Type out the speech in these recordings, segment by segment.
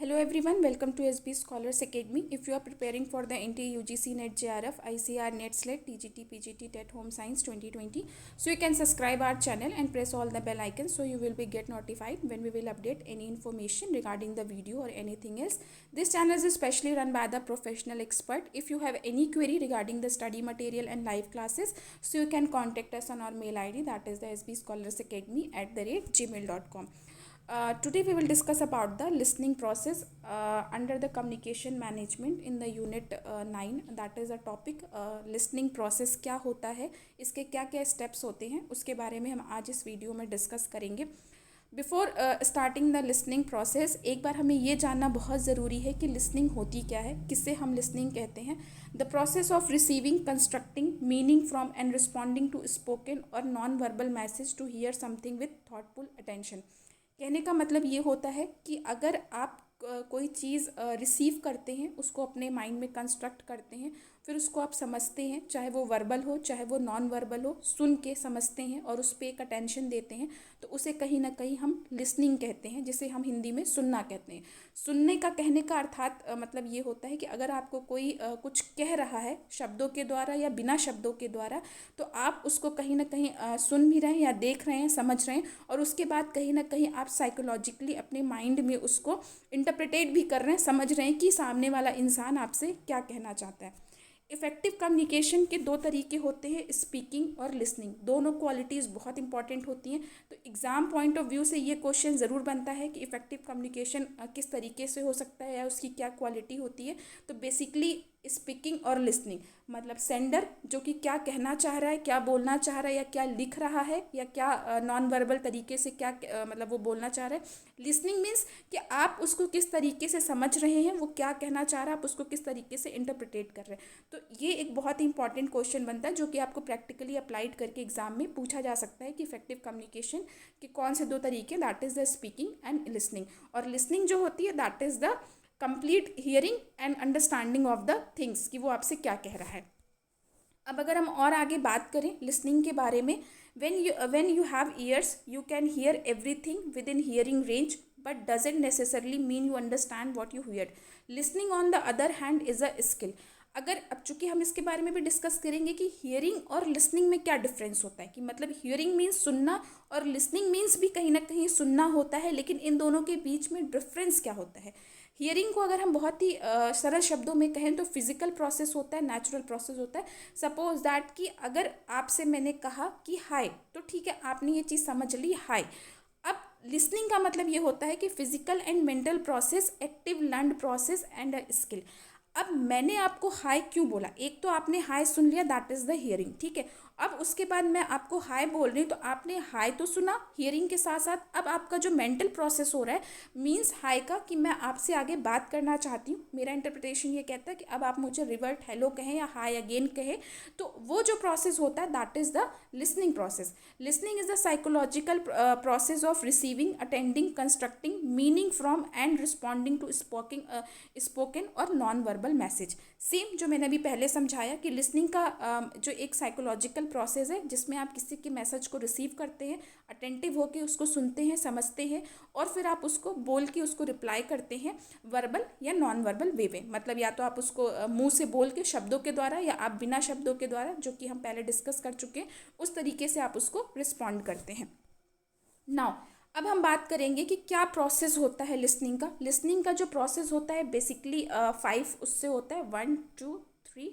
Hello everyone, welcome to SB Scholars Academy. If you are preparing for the NTA UGC NET JRF, ICR NET SLET, TGT, PGT, TET Home Science 2020, so you can subscribe our channel and press all the bell icons so you will be get notified when we will update any information regarding the video or anything else. This channel is specially run by the professional expert. If you have any query regarding the study material and live classes, so you can contact us on our mail ID, that is the sbscholarsacademy@gmail.com. Today we will discuss about the listening process under the communication management in the unit 9, that is a topic listening process क्या होता है, इसके क्या क्या steps होते हैं, उसके बारे में हम आज इस वीडियो में डिस्कस करेंगे. Before starting the listening process एक बार हमें ये जानना बहुत ज़रूरी है कि लिसनिंग होती क्या है, किससे हम लिसनिंग कहते हैं. The process of receiving, constructing meaning from and responding to spoken और non verbal message to hear something with thoughtful attention. कहने का मतलब ये होता है कि अगर आप कोई चीज़ रिसीव करते हैं, उसको अपने माइंड में कंस्ट्रक्ट करते हैं, फिर उसको आप समझते हैं, चाहे वो वर्बल हो चाहे वो नॉन वर्बल हो, सुन के समझते हैं और उस पर एक अटेंशन देते हैं, तो उसे कहीं ना कहीं हम लिसनिंग कहते हैं, जिसे हम हिंदी में सुनना कहते हैं. सुनने का कहने का अर्थात मतलब ये होता है कि अगर आपको कोई कुछ कह रहा है शब्दों के द्वारा या बिना शब्दों के द्वारा, तो आप उसको कहीं ना कहीं सुन भी रहे हैं या देख रहे हैं, समझ रहे हैं, और उसके बाद कहीं ना कहीं आप साइकोलॉजिकली अपने माइंड में उसको इंटरप्रिटेट भी कर रहे हैं, समझ रहे हैं कि सामने वाला इंसान आपसे क्या कहना चाहता है. इफ़ेक्टिव कम्युनिकेशन के दो तरीके होते हैं, स्पीकिंग और लिसनिंग. दोनों क्वालिटीज़ बहुत इंपॉर्टेंट होती हैं. तो एग्ज़ाम पॉइंट ऑफ व्यू से ये क्वेश्चन ज़रूर बनता है कि इफ़ेक्टिव कम्युनिकेशन किस तरीके से हो सकता है या उसकी क्या क्वालिटी होती है. तो बेसिकली स्पीकिंग और लिसनिंग मतलब सेंडर जो कि क्या कहना चाह रहा है, क्या बोलना चाह रहा है, या क्या लिख रहा है, या क्या नॉन वर्बल तरीके से क्या मतलब वो बोलना चाह रहा है. लिसनिंग मीन्स कि आप उसको किस तरीके से समझ रहे हैं, वो क्या कहना चाह रहा है, आप उसको किस तरीके से इंटरप्रिटेट कर रहे हैं. तो ये एक बहुत ही इंपॉर्टेंट क्वेश्चन बनता है जो कि आपको प्रैक्टिकली अप्लाइड करके एग्जाम में पूछा जा सकता है कि इफेक्टिव कम्युनिकेशन के कौन से दो तरीके, that is the speaking and listening. और लिसनिंग जो होती है that is the complete hearing and understanding of the things, कि वो आपसे क्या कह रहा है. अब अगर हम और आगे बात करें लिसनिंग के बारे में, when you have ears you can hear everything within hearing range but doesn't necessarily mean you understand what you heard. Listening on the other hand is a skill. अगर अब चूंकि हम इसके बारे में भी डिस्कस करेंगे कि हियरिंग और लिसनिंग में क्या डिफरेंस होता है, कि मतलब हियरिंग मीन्स सुनना और लिसनिंग मीन्स भी कहीं ना कहीं सुनना होता है, लेकिन इन दोनों के बीच में डिफरेंस क्या होता है. हियरिंग को अगर हम बहुत ही सरल शब्दों में कहें तो फिजिकल प्रोसेस होता है, नेचुरल प्रोसेस होता है. सपोज दैट कि अगर आपसे मैंने कहा कि हाय, तो ठीक है आपने ये चीज़ समझ ली हाय. अब लिसनिंग का मतलब ये होता है कि physical and mental process, active learned process and a skill. अब मैंने आपको हाय क्यों बोला, एक तो आपने हाय सुन लिया, दैट इज़ द हियरिंग, ठीक है. अब उसके बाद मैं आपको हाय बोल रही हूँ, तो आपने हाय तो सुना हियरिंग के साथ साथ. अब आपका जो मेंटल प्रोसेस हो रहा है मीन्स हाय का, कि मैं आपसे आगे बात करना चाहती हूँ. मेरा इंटरप्रिटेशन ये कहता है कि अब आप मुझे रिवर्ट हेलो कहें या हाय अगेन कहें, तो वो जो प्रोसेस होता है that is the listening process. Listening is the psychological process of receiving, attending, constructing meaning from and responding to spoken और नॉन वर्बल मैसेज. सेम जो मैंने अभी पहले समझाया कि लिसनिंग का जो एक साइकोलॉजिकल प्रोसेस है जिसमें आप किसी के मैसेज को रिसीव करते हैं, अटेंटिव होकर उसको सुनते हैं, समझते हैं, और फिर आप उसको बोल के उसको रिप्लाई करते हैं वर्बल या नॉन वर्बल वे में. मतलब या तो आप उसको मुंह से बोल के शब्दों के द्वारा, या आप बिना शब्दों के द्वारा, जो कि हम पहले डिस्कस कर चुके हैं, उस तरीके से आप उसको रिस्पॉन्ड करते हैं. नाउ अब हम बात करेंगे कि क्या प्रोसेस होता है लिसनिंग का. लिसनिंग का जो प्रोसेस होता है बेसिकली 5 उससे होता है, 1 2 3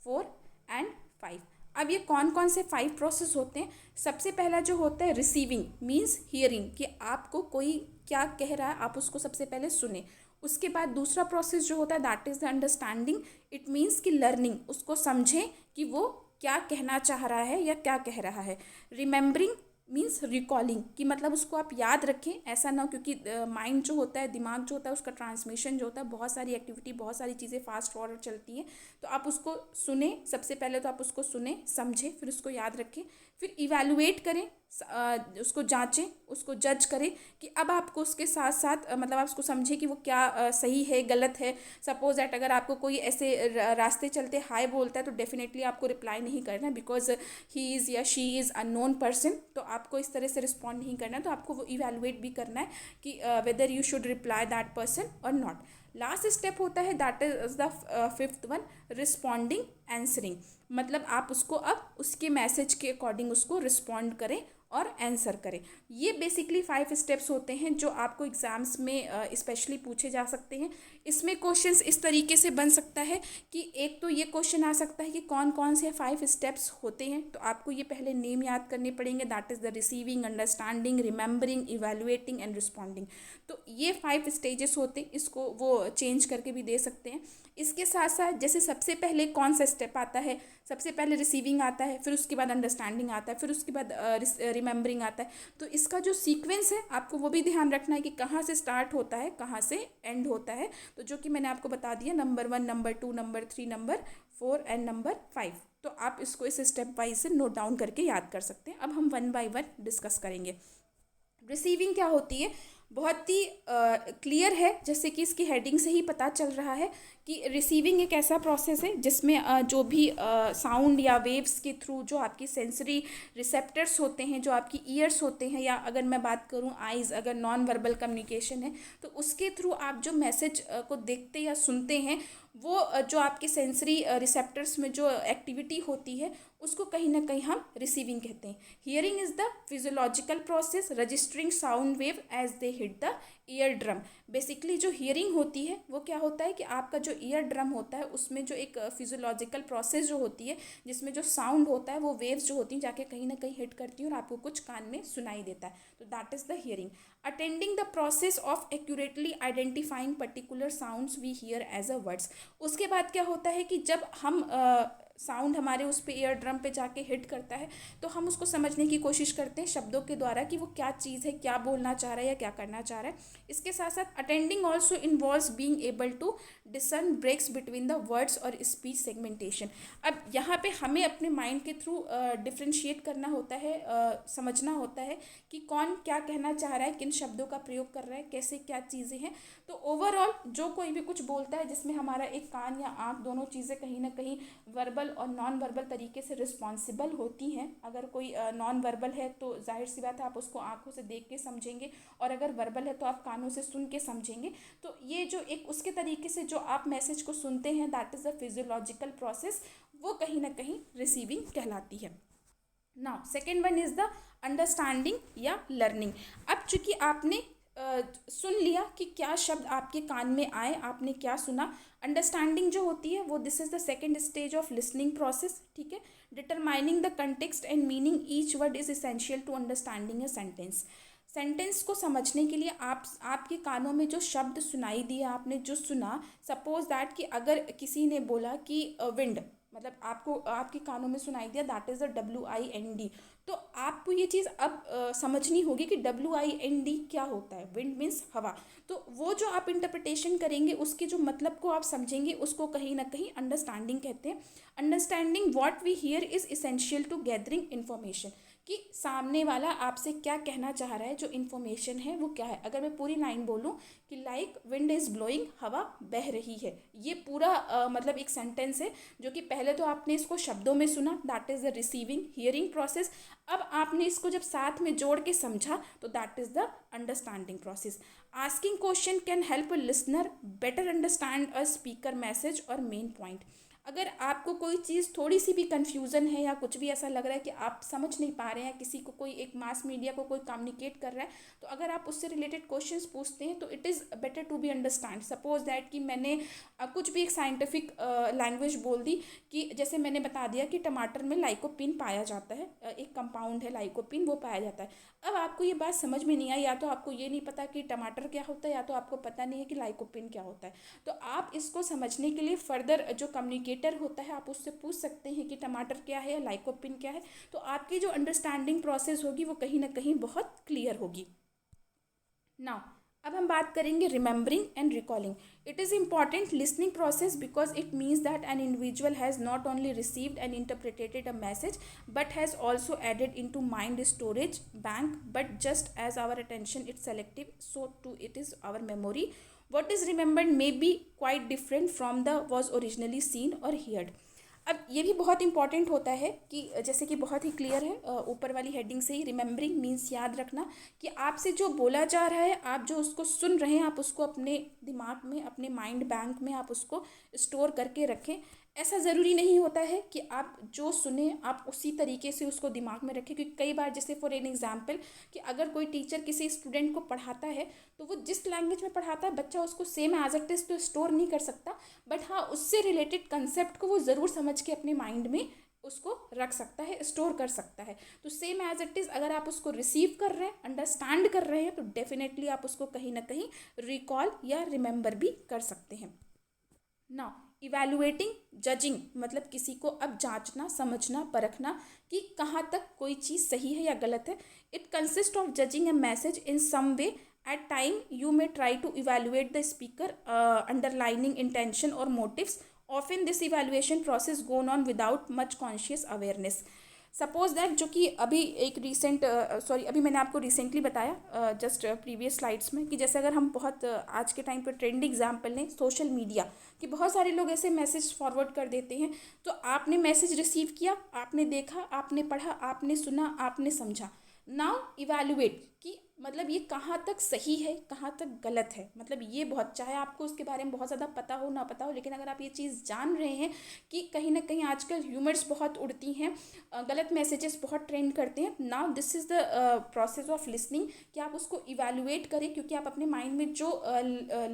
4 एंड 5. अब ये कौन कौन से 5 प्रोसेस होते हैं. सबसे पहला जो होता है रिसीविंग मीन्स हियरिंग, कि आपको कोई क्या कह रहा है आप उसको सबसे पहले सुने. उसके बाद दूसरा प्रोसेस जो होता है that is the understanding. It means कि लर्निंग, उसको समझें कि वो क्या कहना चाह रहा है या क्या कह रहा है. रिमेंबरिंग मीन्स रिकॉलिंग, कि मतलब उसको आप याद रखें, ऐसा ना हो, क्योंकि माइंड जो होता है, दिमाग जो होता है, उसका ट्रांसमिशन जो होता है, बहुत सारी एक्टिविटी, बहुत सारी चीज़ें फास्ट फॉरवर्ड चलती हैं. तो आप उसको सुने, सबसे पहले तो आप उसको सुने, समझें, फिर उसको याद रखें, फिर इवैल्यूएट करें, उसको जांचें, उसको जज करें कि अब आपको उसके साथ साथ मतलब आप उसको समझें कि वो क्या सही है गलत है। सपोज दैट अगर आपको कोई ऐसे रास्ते चलते हाय बोलता है तो डेफिनेटली आपको रिप्लाई नहीं करना, बिकॉज ही इज़ या शी इज़ अननोन पर्सन, तो आपको इस तरह से रिस्पॉन्ड नहीं करना है। तो आपको वो इवेलुएट भी करना है कि whether you should reply that person और नॉट। लास्ट स्टेप होता है that is the fifth one, responding answering. मतलब आप उसको अब उसके मैसेज के अकॉर्डिंग उसको रिस्पॉन्ड करें और आंसर करें। ये बेसिकली 5 स्टेप्स होते हैं जो आपको एग्ज़ाम्स में स्पेशली पूछे जा सकते हैं। इसमें क्वेश्चंस इस तरीके से बन सकता है कि एक तो ये क्वेश्चन आ सकता है कि कौन कौन से 5 स्टेप्स होते हैं, तो आपको ये पहले नेम याद करने पड़ेंगे, that is the receiving, understanding, remembering, evaluating and responding. तो ये 5 स्टेजेस होते हैं, इसको वो चेंज करके भी दे सकते हैं। इसके साथ साथ जैसे सबसे पहले कौन सा स्टेप आता है, सबसे पहले रिसीविंग आता है, फिर उसके बाद अंडरस्टैंडिंग आता है, फिर उसके बाद रिमेंबरिंग आता है। तो इसका जो सीक्वेंस है आपको वो भी ध्यान रखना है कि कहाँ से स्टार्ट होता है, कहाँ से एंड होता है। तो जो कि मैंने आपको बता दिया, number 1, number 2, number 3, number 4 and number 5। तो आप इसको इस स्टेप वाइज से नोट डाउन करके याद कर सकते हैं। अब हम 1 बाय 1 डिस्कस करेंगे। रिसीविंग क्या होती है, बहुत ही क्लियर है, जैसे कि इसकी हेडिंग से ही पता चल रहा है कि रिसीविंग एक ऐसा प्रोसेस है जिसमें जो भी साउंड या वेव्स के थ्रू जो आपकी सेंसरी रिसेप्टर्स होते हैं, जो आपकी ईयर्स होते हैं, या अगर मैं बात करूं आइज़, अगर नॉन वर्बल कम्युनिकेशन है तो उसके थ्रू आप जो मैसेज को देखते या सुनते हैं, वो जो आपके सेंसरी रिसेप्टर्स में जो एक्टिविटी होती है उसको कहीं ना कहीं हम रिसीविंग कहते हैं। Hearing is the physiological process registering sound wave as they hit the ear drum. Basically जो हियरिंग होती है वो क्या होता है कि आपका जो ईयर ड्रम होता है उसमें जो एक फिजियोलॉजिकल प्रोसेस जो होती है, जिसमें जो साउंड होता है वो वेव्स जो होती हैं जाके कहीं ना कहीं हिट करती है और आपको कुछ कान में सुनाई देता है, तो that is the hearing. Attending the process of accurately identifying particular sounds we hear as a words. उसके बाद क्या होता है कि जब हम साउंड हमारे उस पे ईयर ड्रम पे जाके हिट करता है तो हम उसको समझने की कोशिश करते हैं शब्दों के द्वारा कि वो क्या चीज़ है, क्या बोलना चाह रहा है या क्या करना चाह रहा है। इसके साथ साथ attending also involves being able to discern breaks between the words और स्पीच सेगमेंटेशन। अब यहाँ पे हमें अपने माइंड के थ्रू डिफ्रेंशिएट करना होता है, समझना होता है कि कौन क्या कहना चाह रहा है, किन शब्दों का प्रयोग कर रहा है, कैसे क्या चीज़ें हैं। तो ओवरऑल जो कोई भी कुछ बोलता है जिसमें हमारा एक कान या आँख दोनों चीज़ें कहीं ना कहीं वर्बल और नॉन वर्बल तरीके से रिस्पॉन्सिबल होती हैं। अगर कोई नॉन वर्बल है तो जाहिर सी बात है आप उसको आंखों से देख के समझेंगे, और अगर वर्बल है तो आप कानों से सुन के समझेंगे। तो ये जो एक उसके तरीके से जो आप मैसेज को सुनते हैं that is the physiological process, वो कहीं ना कहीं रिसीविंग कहलाती है। Now second one is the understanding या लर्निंग। अब चूंकि आपने सुन लिया कि क्या शब्द आपके कान में आए, आपने क्या सुना, अंडरस्टैंडिंग जो होती है वो this is the second stage of listening process, ठीक है। Determining the context and meaning each word is essential to understanding a sentence. Sentence को समझने के लिए आपके कानों में जो शब्द सुनाई दिया, आपने जो सुना, सपोज दैट कि अगर किसी ने बोला कि विंड, मतलब आपको आपके कानों में सुनाई दिया दैट इज़ द WIND, तो आपको ये चीज़ अब समझनी होगी कि WIND क्या होता है। विंड मीन्स हवा। तो वो जो आप इंटरप्रिटेशन करेंगे उसके जो मतलब को आप समझेंगे उसको कहीं ना कहीं अंडरस्टैंडिंग कहते हैं। Understanding what we hear is essential to gathering information, कि सामने वाला आपसे क्या कहना चाह रहा है, जो इन्फॉर्मेशन है वो क्या है। अगर मैं पूरी लाइन बोलूँ कि लाइक विंड इज़ ब्लोइंग, हवा बह रही है, ये पूरा मतलब एक सेंटेंस है जो कि पहले तो आपने इसको शब्दों में सुना, that is the receiving hearing process. अब आपने इसको जब साथ में जोड़ के समझा तो that is the understanding process. Asking question can help a listener better understand a speaker message और मेन पॉइंट। अगर आपको कोई चीज़ थोड़ी सी भी कन्फ्यूज़न है या कुछ भी ऐसा लग रहा है कि आप समझ नहीं पा रहे हैं, किसी को कोई एक मास मीडिया को कोई कम्युनिकेट कर रहा है, तो अगर आप उससे रिलेटेड क्वेश्चंस पूछते हैं तो it is better to be understand. Suppose that कि मैंने कुछ भी एक साइंटिफिक लैंग्वेज बोल दी, कि जैसे मैंने बता दिया कि टमाटर में लाइकोपिन पाया जाता है, एक कंपाउंड है लाइकोपिन, वो पाया जाता है। अब आपको ये बात समझ में नहीं आई, या तो आपको ये नहीं पता कि टमाटर क्या होता है, या तो आपको पता नहीं है कि लाइकोपिन क्या होता है। तो आप इसको समझने के लिए फर्दर जो कम्युनिकेटर होता है आप उससे पूछ सकते हैं कि टमाटर क्या है या लाइकोपिन क्या है। तो आपकी जो अंडरस्टैंडिंग प्रोसेस होगी वो कहीं ना कहीं बहुत क्लियर होगी। नाउ अब हम बात करेंगे remembering and recalling. It is important listening process because it means that an individual has not only received and interpreted a message but has also added in to mind storage bank. But just as our attention it's selective, so too it is our memory. What is remembered may be quite different from the was originally seen और heard. अब ये भी बहुत important होता है कि जैसे कि बहुत ही क्लियर है ऊपर वाली हेडिंग से ही, रिमेंबरिंग मीन्स याद रखना कि आपसे जो बोला जा रहा है, आप जो उसको सुन रहे हैं, आप उसको अपने दिमाग में, अपने माइंड बैंक में आप उसको स्टोर करके रखें. ऐसा ज़रूरी नहीं होता है कि आप जो सुने आप उसी तरीके से उसको दिमाग में रखें, क्योंकि कई बार जैसे फॉर एन एग्जांपल कि अगर कोई टीचर किसी स्टूडेंट को पढ़ाता है तो वो जिस लैंग्वेज में पढ़ाता है बच्चा उसको सेम एज इट इज़ तो स्टोर नहीं कर सकता, बट हाँ उससे रिलेटेड कंसेप्ट को वो ज़रूर समझ के अपने माइंड में उसको रख सकता है, स्टोर कर सकता है. तो सेम एज इट इज़ अगर आप उसको रिसीव कर रहे हैं, अंडरस्टैंड कर रहे हैं, तो डेफिनेटली आप उसको कहीं ना कहीं रिकॉल या रिमेंबर भी कर सकते हैं. नाउ इवैल्यूएटिंग, जजिंग मतलब किसी को अब जांचना, समझना, परखना कि कहाँ तक कोई चीज़ सही है या गलत है. It consist of judging a message in some way. At time you may try to evaluate the speaker underlining intention और motives. Often this evaluation process gone on without much conscious awareness. Suppose that जो कि अभी एक recent अभी मैंने आपको recently बताया just previous slides में कि जैसे अगर हम बहुत आज के टाइम पर ट्रेंड एग्जाम्पल लें सोशल मीडिया, कि बहुत सारे लोग ऐसे मैसेज फॉरवर्ड कर देते हैं. तो आपने मैसेज रिसीव किया, आपने देखा, आपने पढ़ा, आपने सुना, आपने समझा. नाउ इवैल्यूएट कि मतलब ये कहाँ तक सही है, कहाँ तक गलत है. मतलब ये बहुत, चाहे आपको उसके बारे में बहुत ज़्यादा पता हो ना पता हो, लेकिन अगर आप ये चीज़ जान रहे हैं कि कहीं ना कहीं आजकल ह्यूमर्स बहुत उड़ती हैं, गलत मैसेजेस बहुत ट्रेंड करते हैं. Now this is the process of listening कि आप उसको इवैल्यूएट करें, क्योंकि आप अपने माइंड में जो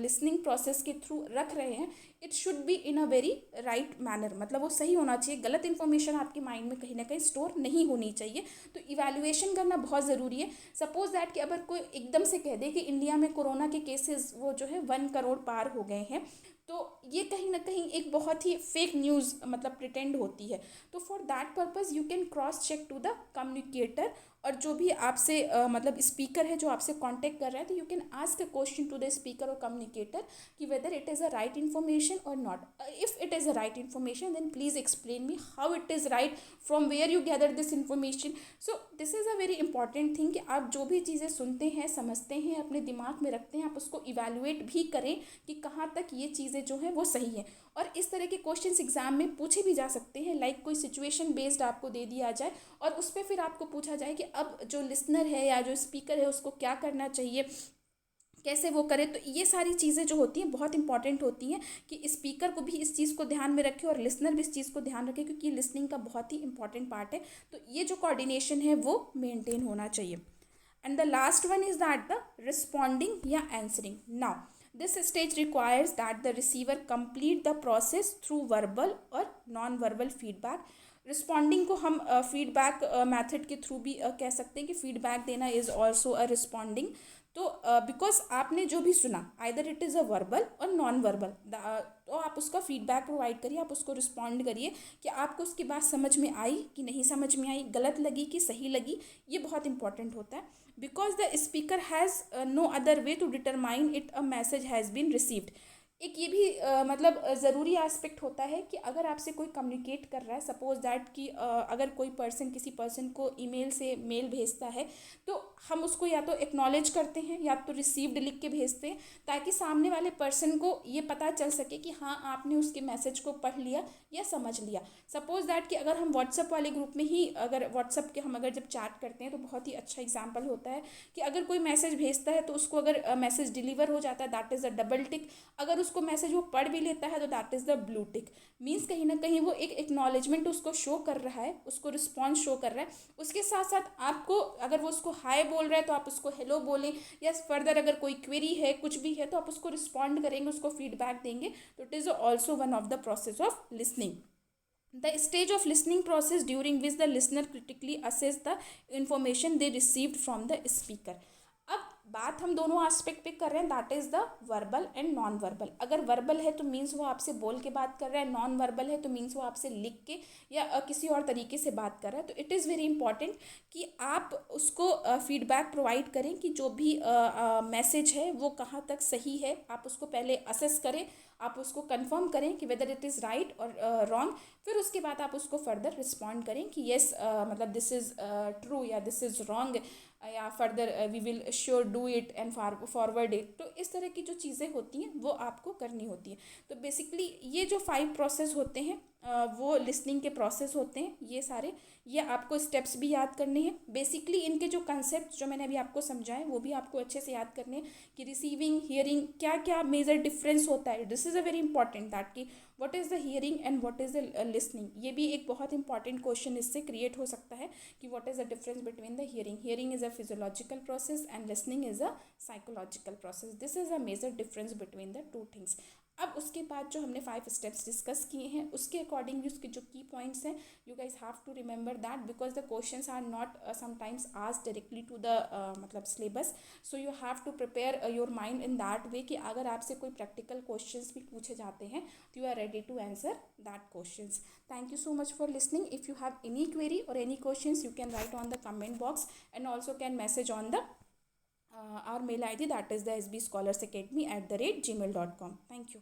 लिसनिंग प्रोसेस के थ्रू रख रहे हैं it should be in a very right manner. मतलब वो सही होना चाहिए, गलत इन्फॉर्मेशन आपके माइंड में कहीं ना कहीं स्टोर नहीं होनी चाहिए. तो इवैल्यूएशन करना बहुत ज़रूरी है. सपोज दैट कि अगर कोई एकदम से कह दे कि इंडिया में कोरोना के केसेस वो जो है 1 करोड़ पार हो गए हैं, तो ये कहीं ना कहीं एक बहुत ही फेक न्यूज़ मतलब प्रिटेंड होती है. तो for that purpose you can cross check to the communicator, और जो भी आपसे मतलब स्पीकर है जो आपसे कांटेक्ट कर रहा है, तो you can ask a question to the speaker और कम्युनिकेटर कि whether it is a right information और not. If it is a right information then please explain me how it is right, from where you gather this information. So this is a very important thing कि आप जो भी चीज़ें सुनते हैं, समझते हैं, अपने दिमाग में रखते हैं, आप उसको इवैल्यूएट भी करें कि कहाँ तक ये चीज़ें जो हैं वो सही है. और इस तरह के क्वेश्चंस एग्जाम में पूछे भी जा सकते हैं, लाइक कोई सिचुएशन बेस्ड आपको दे दिया जाए और उस पर फिर आपको पूछा जाए कि अब जो लिसनर है या जो स्पीकर है उसको क्या करना चाहिए, कैसे वो करे. तो ये सारी चीज़ें जो होती हैं बहुत इंपॉर्टेंट होती हैं कि स्पीकर को भी इस चीज़ को ध्यान में रखे और लिसनर भी इस चीज़ को ध्यान रखे, क्योंकि लिसनिंग का बहुत ही इंपॉर्टेंट पार्ट है. तो ये जो कोऑर्डिनेशन है वो मेंटेन होना चाहिए. And the last one is that the responding या answering. Now this stage requires that the receiver complete the process through verbal और non-verbal feedback. रिस्पॉन्डिंग को हम फीडबैक मेथड के थ्रू भी कह सकते हैं कि फीडबैक देना इज़ ऑल्सो अ रिस्पॉन्डिंग. तो बिकॉज आपने जो भी सुना either it is a verbal और नॉन वर्बल, तो आप उसका फीडबैक प्रोवाइड करिए, आप उसको रिस्पॉन्ड करिए कि आपको उसकी बात समझ में आई कि नहीं समझ में आई, गलत लगी कि सही लगी. ये बहुत इंपॉर्टेंट होता है because the speaker has no other way to determine it a message has been received. एक ये भी मतलब ज़रूरी एस्पेक्ट होता है कि अगर आपसे कोई कम्युनिकेट कर रहा है, सपोज दैट कि अगर कोई पर्सन किसी पर्सन को ईमेल से मेल भेजता है, तो हम उसको या तो एक्नॉलेज करते हैं या तो रिसीव्ड लिख के भेजते हैं, ताकि सामने वाले पर्सन को ये पता चल सके कि हाँ आपने उसके मैसेज को पढ़ लिया या समझ लिया. सपोज दैट कि अगर हम व्हाट्सअप वाले ग्रुप में ही, अगर व्हाट्सअप के हम अगर जब चैट करते हैं तो बहुत ही अच्छा एग्जाम्पल होता है कि अगर कोई मैसेज भेजता है तो उसको अगर मैसेज डिलीवर हो जाता है that is a double tick, अगर उसको मैसेज वो पढ़ भी लेता है तो that is the blue tick. Means कहीं ना कहीं वो एक एक्नॉलेजमेंट उसको शो कर रहा है, उसको रिस्पॉन्स शो कर रहा है. उसके साथ साथ आपको अगर वो उसको हाय बोल रहा है तो आप उसको हेलो बोलें, या फर्दर अगर कोई क्वेरी है कुछ भी है तो आप उसको रिस्पॉन्ड करेंगे, उसको फीडबैक देंगे. तो it is also one of the process of listening. The stage of listening process during which the listener critically assess the information they received from the speaker. अब बात हम दोनों एस्पेक्ट पे कर रहे हैं, that is the verbal and non verbal. अगर verbal है तो मीन्स वो आपसे बोल के बात कर रहा है, नॉन वर्बल है तो मीन्स वो आपसे लिख के या किसी और तरीके से बात कर रहा है। तो इट इज़ वेरी इंपॉर्टेंट कि आप उसको फीडबैक प्रोवाइड करें कि जो भी मैसेज है वो कहाँ तक सही है, आप उसको पहले असेस करें, आप उसको कंफर्म करें कि वेदर इट इज़ राइट और रॉन्ग। फिर उसके बाद आप उसको फर्दर रिस्पॉन्ड करें कि येस मतलब दिस इज़ ट्रू या दिस इज़ रॉन्ग, या further we will sure do it and forward it. तो इस तरह की जो चीज़ें होती हैं वो आपको करनी होती हैं। तो बेसिकली ये जो 5 प्रोसेस होते हैं वो लिसनिंग के प्रोसेस होते हैं ये सारे। ये आपको स्टेप्स भी याद करने हैं। बेसिकली इनके जो कंसेप्ट जो मैंने अभी आपको समझाए वो भी आपको अच्छे से याद करने हैं कि रिसीविंग, हियरिंग, क्या क्या मेजर डिफरेंस होता है। This is a very important that कि what is the hearing and what is the listening. ये भी एक बहुत इंपॉर्टेंट क्वेश्चन इससे क्रिएट हो सकता है कि what is the difference between the hearing. Hearing is a physiological process and listening is a psychological process. This is a major difference between the two things. अब उसके बाद जो हमने 5 स्टेप्स डिस्कस किए हैं उसके अकॉर्डिंग भी उसके जो की पॉइंट्स हैं, you guys have to remember that because the questions are not sometimes asked directly to the मतलब syllabus. So you have to prepare your mind in that way कि अगर आपसे कोई प्रैक्टिकल क्वेश्चंस भी पूछे जाते हैं तो you are ready to answer that questions. Thank you so much for listening. If you have any query or any questions, you can write on the comment box and also can message on the our mail ID, that is the sbscholarsacademy@gmail.com. Thank you.